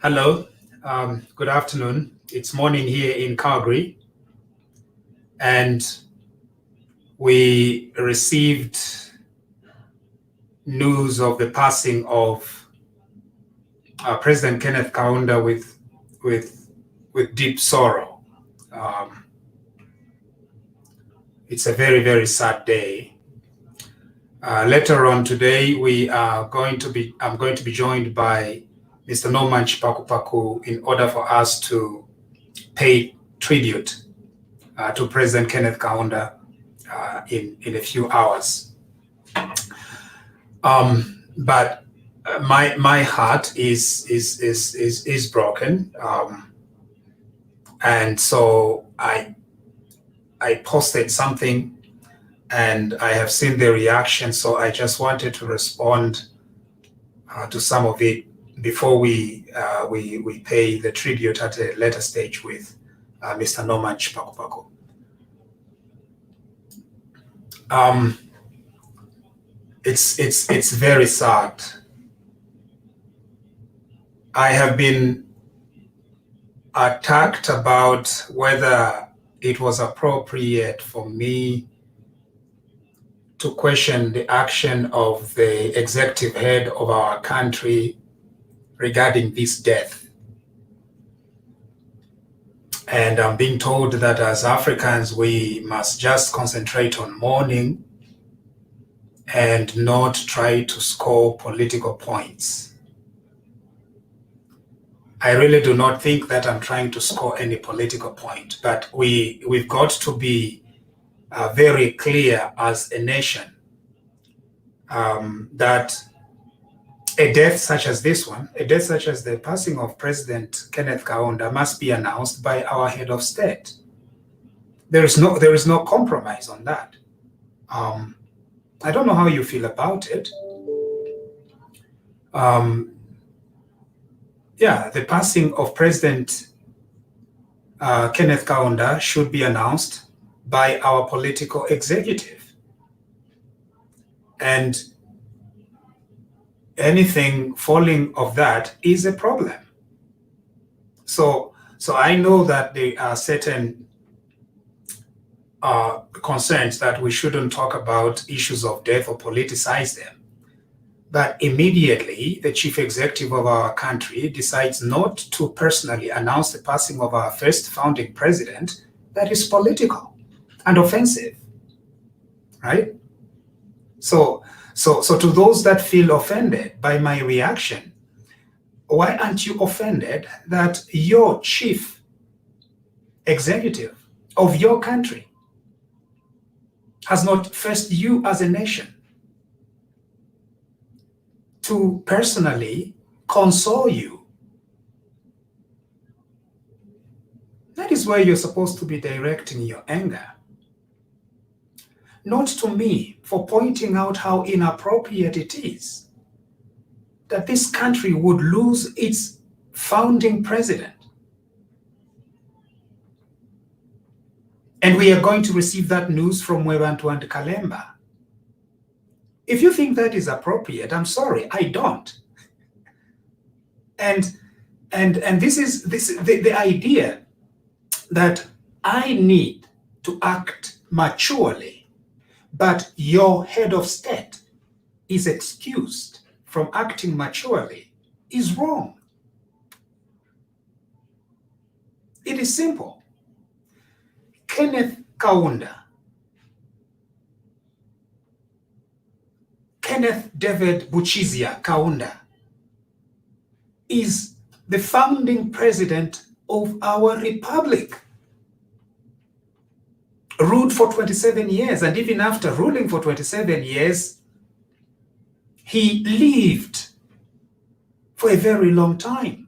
Hello, good afternoon. It's morning here in Calgary, and we received news of the passing of President Kenneth Kaunda with deep sorrow. It's a very, very sad day. Later on today, I'm going to be joined by Mr. Norman Chipakupaku in order for us to pay tribute to President Kenneth Kaunda in a few hours. But my heart is broken, and so I posted something, and I have seen the reaction. So I just wanted to respond to some of it before we pay the tribute at a later stage with Mr. Norman Chipakupaku. It's very sad. I have been attacked about whether it was appropriate for me to question the action of the executive head of our country regarding this death. And I'm being told that as Africans, we must just concentrate on mourning and not try to score political points. I really do not think that I'm trying to score any political point, but we've got to be very clear as a nation that a death such as this one, a death such as the passing of President Kenneth Kaunda, must be announced by our head of state. There is no compromise on that. I don't know how you feel about it. Yeah, the passing of President Kenneth Kaunda should be announced by our political executive. And anything falling of that is a problem. So I know that there are certain concerns that we shouldn't talk about issues of death or politicize them. But immediately, the chief executive of our country decides not to personally announce the passing of our first founding president. That is political and offensive, right? So to those that feel offended by my reaction, why aren't you offended that your chief executive of your country has not faced you as a nation to personally console you? That is where you're supposed to be directing your anger. Not to me for pointing out how inappropriate it is that this country would lose its founding president. And we are going to receive that news from Webantu and Kalemba. If you think that is appropriate, I'm sorry, I don't. And this is the idea that I need to act maturely, but your head of state is excused from acting maturely is wrong. It is simple. Kenneth Kaunda, Kenneth David Buchizia Kaunda, is the founding president of our republic. Ruled for 27 years, and even after ruling for 27 years, he lived for a very long time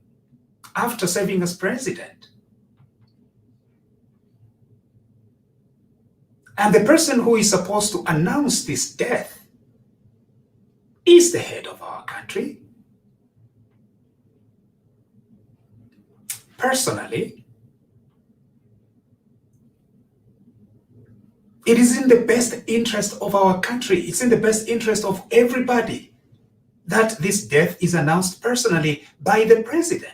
after serving as president. And the person who is supposed to announce this death is the head of our country. Personally, it is in the best interest of our country, it's in the best interest of everybody that this death is announced personally by the president.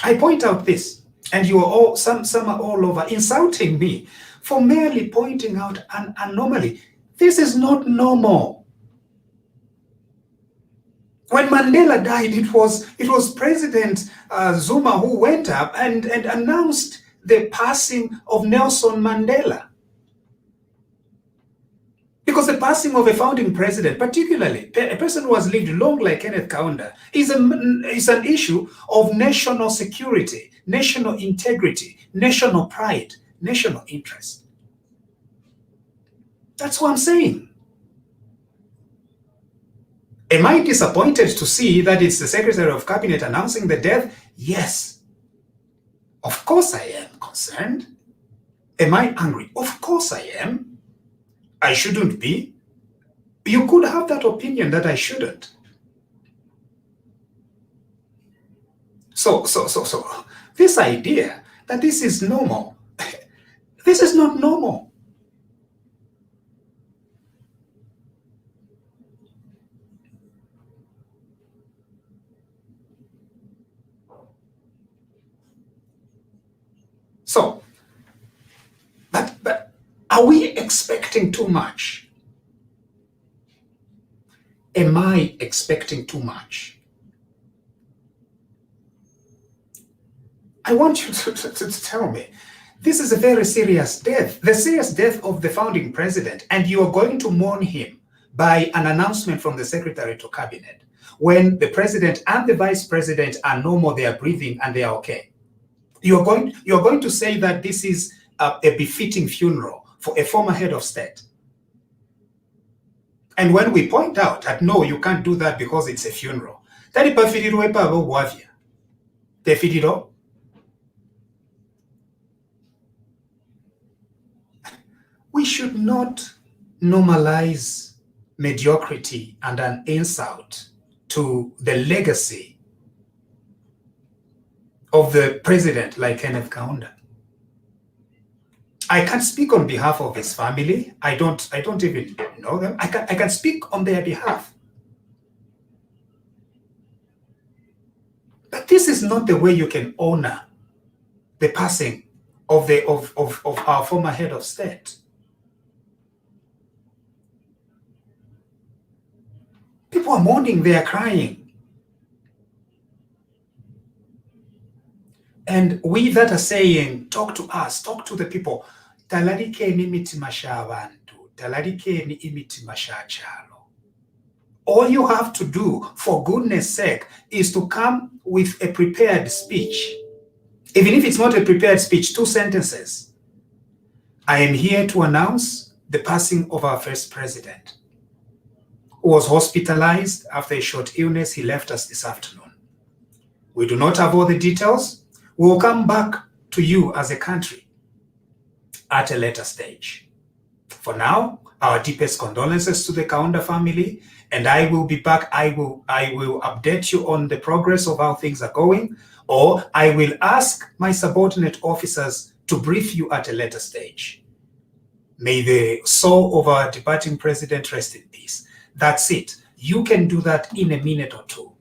I point out this, and you are all, some are all over insulting me for merely pointing out an anomaly. This is not normal. When Mandela died, it was President Zuma who went up and announced the passing of Nelson Mandela. Because the passing of a founding president, particularly a person who has lived long like Kenneth Kaunda, is an issue of national security, national integrity, national pride, national interest. That's what I'm saying. Am I disappointed to see that it's the Secretary of Cabinet announcing the death? Yes. Of course I am concerned. Am I angry? Of course I am. I shouldn't be. You could have that opinion that I shouldn't. So, this idea that this is normal, this is not normal. So, but are we expecting too much? Am I expecting too much? I want you to tell me, this is a very serious death, the serious death of the founding president, and you are going to mourn him by an announcement from the Secretary to Cabinet when the president and the vice president are no more, they are breathing and they are okay. You're going to say that this is a befitting funeral for a former head of state. And when we point out that no, you can't do that because it's a funeral, we should not normalize mediocrity and an insult to the legacy of the president like Kenneth Kaunda. I can't speak on behalf of his family. I don't even know them. I can speak on their behalf. But this is not the way you can honor the passing of our former head of state. People are mourning, they are crying. And we that are saying, talk to us, talk to the people. Talarikeni imitima sh'abantu, talarikeni imitima sh'achalo. All you have to do, for goodness sake, is to come with a prepared speech. Even if it's not a prepared speech, 2 sentences. I am here to announce the passing of our first president, who was hospitalized after a short illness. He left us this afternoon. We do not have all the details. We will come back to you as a country at a later stage. For now, our deepest condolences to the Kaunda family, and I will be back. I will update you on the progress of how things are going, or I will ask my subordinate officers to brief you at a later stage. May the soul of our departing president rest in peace. That's it. You can do that in a minute or 2.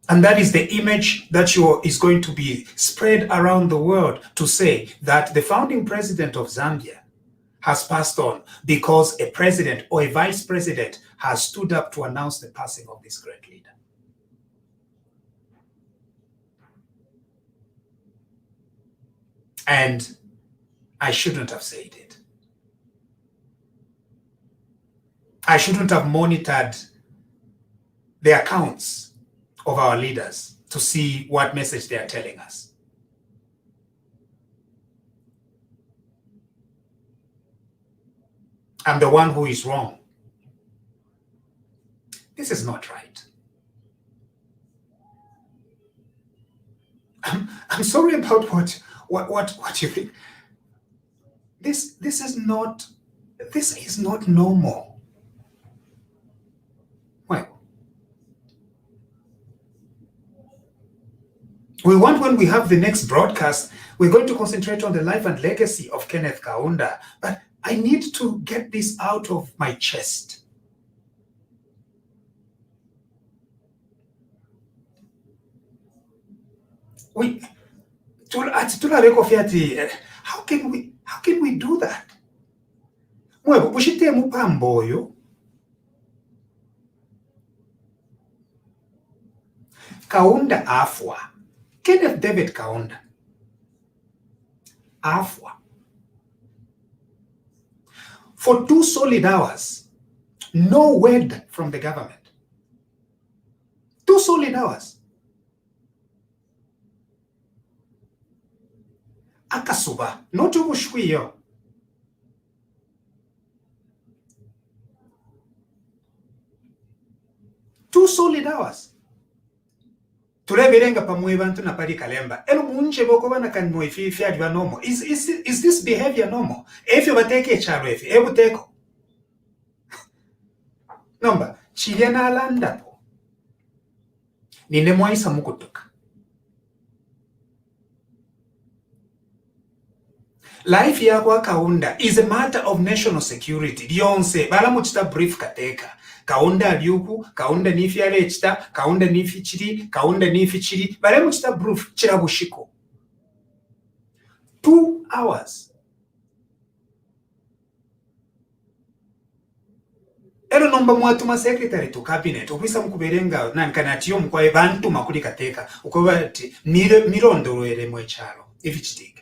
And that is the image that is going to be spread around the world to say that the founding president of Zambia has passed on because a president or a vice president has stood up to announce the passing of this great leader. And I shouldn't have said it. I shouldn't have monitored the accounts of our leaders to see what message they are telling us. I'm the one who is wrong. This is not right. I'm sorry about what you think. This is not normal. Well, we want, when we have the next broadcast, we're going to concentrate on the life and legacy of Kenneth Kaunda, but I need to get this out of my chest. tulabeko fyati, how can we do that? Mwebo bushitemu pamboyo Kaunda afwa, Kenneth David Kaunda afwa for 2 solid hours, no word from the government. 2 solid hours. Akasuba, not ubushwiyo. Two solid hours. Tuleberenga pamwe bantu na pali kalemba. Elo munche boko bana kan mo ifi adwa normal. Is this behavior normal? If you bateke charo efi, ebu teko. Nomba, chiliana alanda po. Nine mwaisa mukutuka. Life ya kwa Kaunda is a matter of national security. Dionse, bala muchita brief kateka. Kaunda aliuku, Kaunda nifi alechita, Kaunda nifi chiri, Kaunda nifi chiri. Bala muchita brief chirabushiko. 2 hours. Ero nomba mwatuma secretary to cabinet. Upisa mkuberenga nankanatiyo mkwae bantu makuli kateka. Ukwa ati mirondo ere mwechalo. Ifi chitike.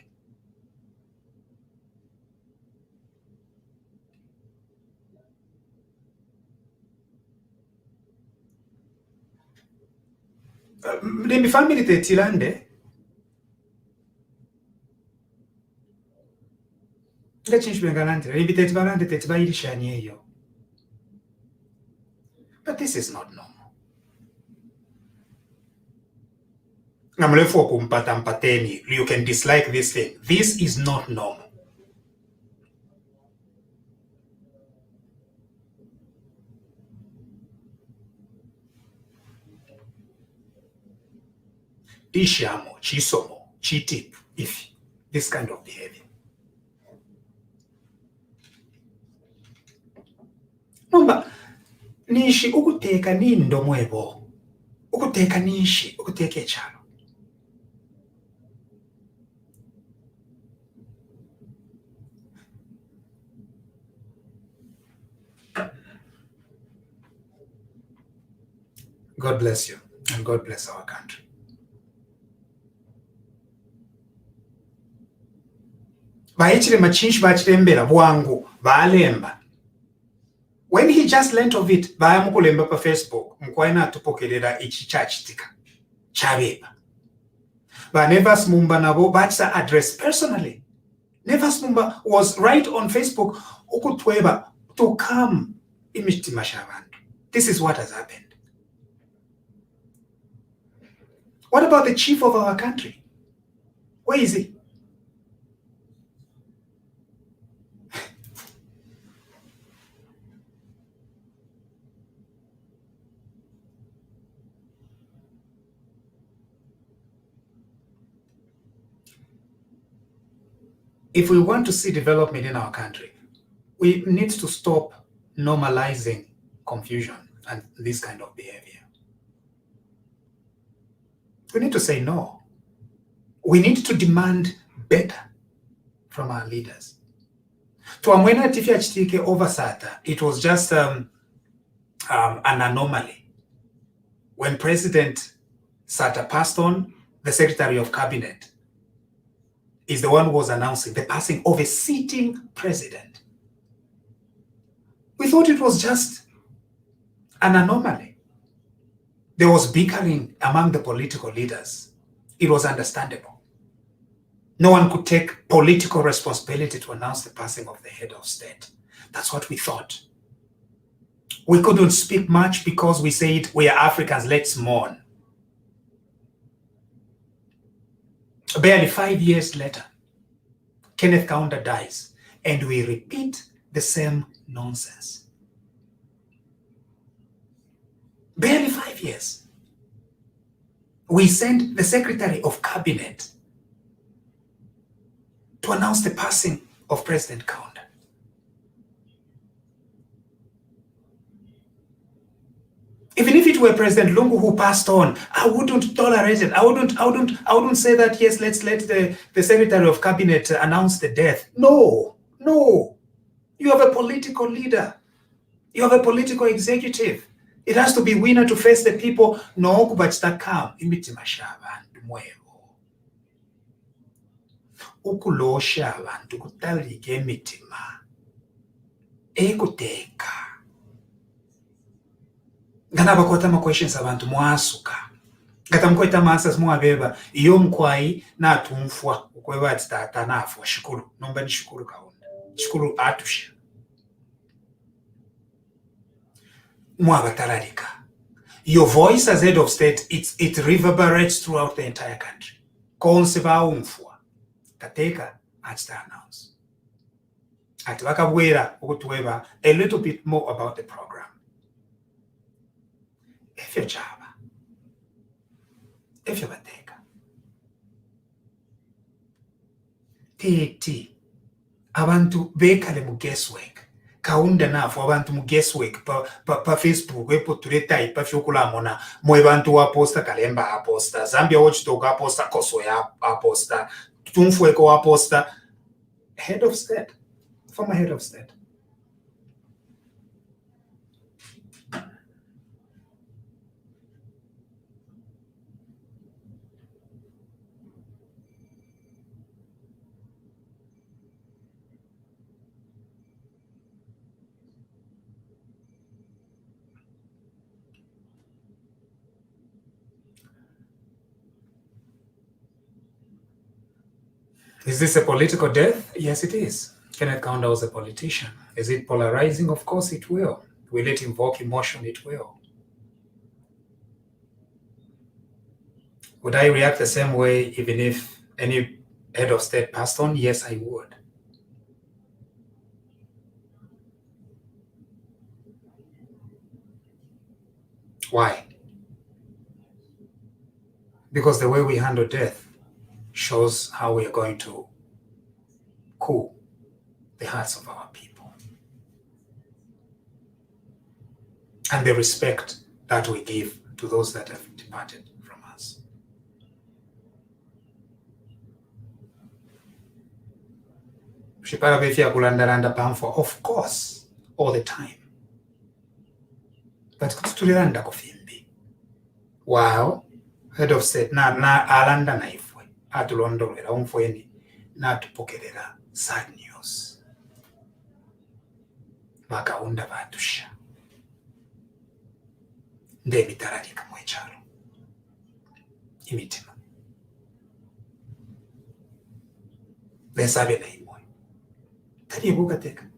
Mdemi family tetilande ngachinshbengalande limbi tetibalande tetibayilishanye eyo. But this is not normal. Ngamlefu okumpata mpateni, you can dislike this thing. This is not normal. Ishamo, chisomo, chitip, if this kind of behavior. Nomba, nishi ukuteka nindo mwebo. Ukuteka nishi, ukuteke chalo. God bless you, and God bless our country. Baichile machinshi bachilembera bwangu, balemba. When he just learned of it, bayamukulemba pa Facebook, mkwaina atupokelera ichi chachitika. Chabeba. Ba Nevas Mumba nabo batsa address personally. Nevas Mumba was right on Facebook, ukutweba, to come imitima shabantu. This is what has happened. What about the chief of our country? Where is he? If we want to see development in our country, we need to stop normalizing confusion and this kind of behavior. We need to say no. We need to demand better from our leaders. Tuamwena tifia chitike over Sata, it was just an anomaly. When President Sata passed on, the Secretary of Cabinet is the one who was announcing the passing of a sitting president. We thought it was just an anomaly. There was bickering among the political leaders. It was understandable. No one could take political responsibility to announce the passing of the head of state. That's what we thought. We couldn't speak much because we said, we are Africans, let's mourn. Barely 5 years later, Kenneth Kaunda dies, and we repeat the same nonsense. Barely 5 years. We send the Secretary of Cabinet to announce the passing of President Kaunda. Even if it were President Lungu who passed on, I wouldn't tolerate it. I wouldn't say that, yes, let's let the Secretary of Cabinet announce the death. No. You have a political leader. You have a political executive. It has to be winner to face the people. No, but come imitima shabantu mwebo. Ukulosha abantu kutalike emitima. Ekuteka. Ngana bakwata ma questions abantu mwasuka. Ngata mkweta answers mwabeba. Iyo mkwai na tumfwa. Ukweba tata nafwa shukuru. Nomba ni shukuru Kaunda. Shukuru atusha. Mwabatararika. Your voice as head of state, it reverberates throughout the entire country. Konseba umfwa. Kateka atsta announce. Atwakabwera ukutuweba a little bit more about the program. If you're Java, if you're Bateka, TT, abantu bekale mu guesswork. Kaunda nafu abantu mu guesswork pa Facebook wepo tuleta ipa fyokula mona mwe bantu waposta Kalemba aposta Zambia Watchdog aposta Koso ya aposta Tumfueko aposta head of state, former head of state. Is this a political death? Yes, it is. Kenneth Kaunda was a politician. Is it polarizing? Of course it will. Will it invoke emotion? It will. Would I react the same way even if any head of state passed on? Yes, I would. Why? Because the way we handle death shows how we are going to cool the hearts of our people. And the respect that we give to those that have departed from us. Of course, all the time. But tuliranda kufimbi. Wow, head of state na alanda na ifwe. Atulondolera umfweni na tupokerera sad news. Bakaunda batusha. Ndebi tararika mwechalo. Imitima. Besabe na imwe. Tari bugateka.